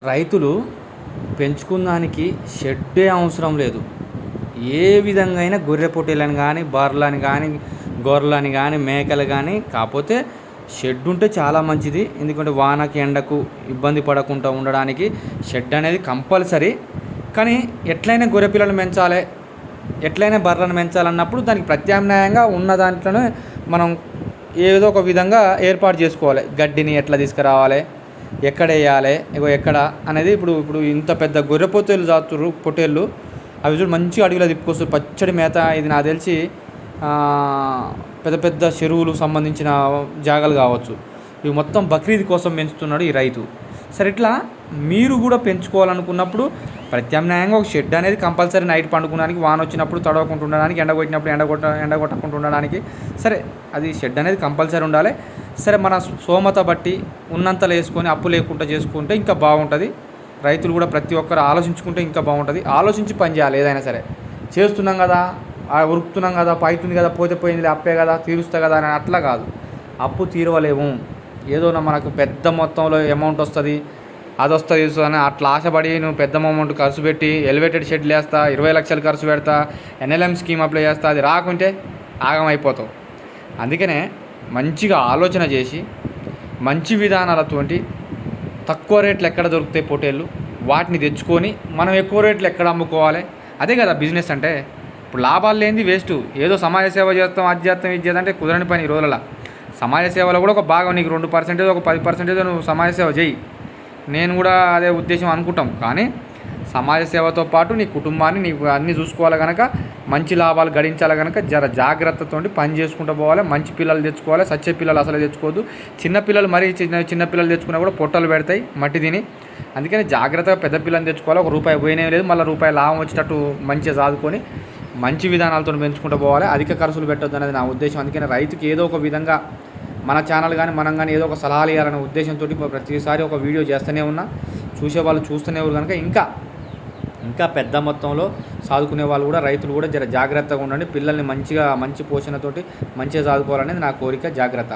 రైతులు పెంచుకున్నానికి షెడ్డే అవసరం లేదు. ఏ విధంగా అయినా గొర్రె పొట్టేలని కానీ, బర్రెలని కానీ, గొర్రెలని కానీ, మేకలు కానీ, కాకపోతే షెడ్ ఉంటే చాలా మంచిది. ఎందుకంటే వానకి ఎండకు ఇబ్బంది పడకుండా ఉండడానికి షెడ్ అనేది కంపల్సరీ. కానీ ఎట్లయినా గొర్రె పిల్లలను పెంచాలి, ఎట్లయినా బర్రెలను పెంచాలన్నప్పుడు దానికి ప్రత్యామ్నాయంగా ఉన్న దాంట్లోనే మనం ఏదో ఒక విధంగా ఏర్పాటు చేసుకోవాలి. గడ్డిని ఎట్లా తీసుకురావాలి, ఎక్కడ వేయాలి, ఎక్కడ అనేది ఇప్పుడు ఇంత పెద్ద గొర్రె పొట్టేళ్ళు చాతురు పొట్టేళ్ళు అవి చూడు మంచిగా అడవిలో తిప్పుకొస్తారు పచ్చడి మేత. ఇది నాకు తెలిసి పెద్ద పెద్ద చెరువులు సంబంధించిన జాగాలు కావచ్చు. ఇవి మొత్తం బక్రీద్ కోసం పెంచుతున్నాడు ఈ రైతు. సరే, ఇట్లా మీరు కూడా పెంచుకోవాలనుకున్నప్పుడు ప్రత్యామ్నాయంగా ఒక షెడ్ అనేది కంపల్సరీ. నైట్ పండుకోవడానికి, వాన వచ్చినప్పుడు తడవకుండా ఉండడానికి, ఎండ కొట్టకుండా ఉండడానికి సరే అది షెడ్ అనేది కంపల్సరీ ఉండాలి. సరే, మన స్తోమత బట్టి ఉన్నంతలో వేసుకొని అప్పు లేకుండా చేసుకుంటే ఇంకా బాగుంటుంది. రైతులు కూడా ప్రతి ఒక్కరు ఆలోచించుకుంటే ఇంకా బాగుంటుంది. ఆలోచించి పని చేయాలి. ఏదైనా సరే చేస్తున్నాం కదా, ఉరుకుతున్నాం కదా, పైతుంది కదా, పోతే పోయింది, అప్పే కదా, తీరుస్తా కదా అని అట్లా కాదు. అప్పు తీరవలేము, ఏదో మనకు పెద్ద మొత్తంలో అమౌంట్ వస్తుంది, అది వస్తుంది అని అట్లా ఆశపడి నువ్వు పెద్ద అమౌంట్ ఖర్చు పెట్టి ఎలివేటెడ్ షెడ్లు వేస్తా, 20 లక్షలు ఖర్చు పెడతా, NLM స్కీమ్ అప్లై చేస్తా, అది రాకుంటే ఆగమైపోతావు. అందుకనే మంచిగా ఆలోచన చేసి మంచి విధానాలతోటి తక్కువ రేట్లు ఎక్కడ దొరుకుతాయి పొట్టేళ్ళు, వాటిని తెచ్చుకొని మనం ఎక్కువ రేట్లు ఎక్కడ అమ్ముకోవాలి. అదే కదా బిజినెస్ అంటే. ఇప్పుడు లాభాలు లేనిది వేస్ట్. ఏదో సమాజ సేవ చేస్తాం, అది చేస్తాం, ఇది చేద్దాం అంటే కుదరని పని. ఈ రోజుల సమాజ సేవలో కూడా ఒక భాగం, నీకు 2% ఒక 10% నువ్వు సమాజ సేవ చేయి. నేను కూడా అదే ఉద్దేశం అనుకుంటాం. కానీ సమాజ సేవతో పాటు నీ కుటుంబాన్ని నీకు అన్నీ చూసుకోవాలి కనుక, మంచి లాభాలు గడించాలి కనుక జర జాగ్రత్తతో పని చేసుకుంటూ పోవాలి. మంచి పిల్లలు తెచ్చుకోవాలి. సచ్చే పిల్లలు అసలు తెచ్చుకోవద్దు. చిన్నపిల్లలు మరీ చిన్న పిల్లలు తెచ్చుకున్నా కూడా పొట్టలు పెడతాయి మట్టి తిని. అందుకని జాగ్రత్తగా పెద్ద పిల్లల్ని తెచ్చుకోవాలి. ఒక రూపాయి పోయినే లేదు, మళ్ళీ రూపాయి లాభం వచ్చేటట్టు మంచిగా చదువుకొని మంచి విధానాలతో పెంచుకుంటూ పోవాలి. అధిక ఖర్చులు పెట్టొద్దు అనేది నా ఉద్దేశం. అందుకని రైతుకి ఏదో ఒక విధంగా మన ఛానల్ కానీ మనం కానీ ఏదో ఒక సలహాలు ఇవ్వాలనే ఉద్దేశంతో ప్రతిసారి ఒక వీడియో చేస్తూనే ఉన్నా. చూసేవాళ్ళు చూస్తూనే ఉన్నారు కనుక ఇంకా పెద్ద మొత్తంలో చదువుకునే వాళ్ళు కూడా, రైతులు కూడా జర జాగ్రత్తగా ఉండండి. పిల్లల్ని మంచి పోషణతోటి మంచిగా చదువుకోవాలనేది నా కోరిక. జాగ్రత్త.